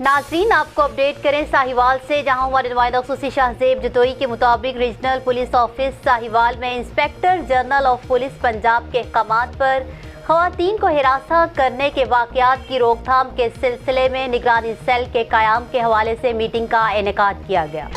नाज़रीन, आपको अपडेट करें साहिवाल से, जहां हमारे नुमाइंदा खुसूसी शाहजेब जतोई के मुताबिक रीजनल पुलिस ऑफिस साहिवाल में inspector general of police Punjab के अहकामात पर ख़वातीन को हिरासा करने के वाक़यात की रोकथाम के सिलसिले में निगरानी सेल के क़याम के हवाले से मीटिंग का इनेकाद किया गया।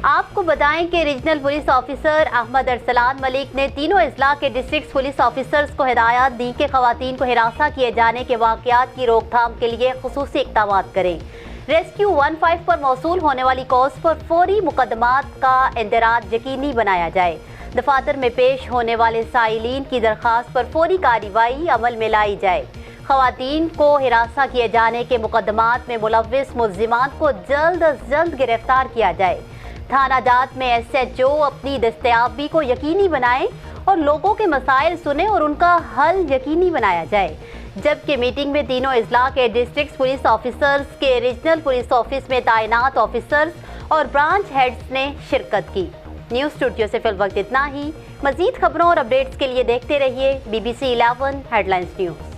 आपको बताएं कि regional police officer Ahmad Arsalan Malik ने तीनों अजला के डिस्ट्रिक्ट पुलिस ऑफिसर्स को हिदायत दी कि ख़वातीन को हिरासा किए जाने के वाक़यात की रोकथाम के लिए खुसूसी इक़दामात करें। रेस्क्यू 15 पर मौसूल होने वाली कॉल्स पर फौरी मुकदमात का इंदराज यकीनी बनाया जाए। दफातर में पेश होने वाले साइलीन की दरख्वास्त पर फौरी कार्रवाई अमल में लाई जाए। ख़वातीन को हिरासा किए जाने के मुकदमात में मुलव्विस मुल्ज़िमान को जल्द अज जल्द गिरफ्तार किया जाए। थाना जात में SHO अपनी दस्तयाबी को यकीनी बनाएं और लोगों के मसाइल सुने और उनका हल यकीनी बनाया जाए। जबकि मीटिंग में तीनों अजला के डिस्ट्रिक्ट पुलिस ऑफिसर्स के रीजनल पुलिस ऑफिस में तैनात ऑफिसर्स और ब्रांच हेड्स ने शिरकत की। न्यूज़ स्टूडियो से फिल वक्त इतना ही। मज़ीद खबरों और अपडेट्स के लिए देखते रहिए BBC 11 हेडलाइंस न्यूज़।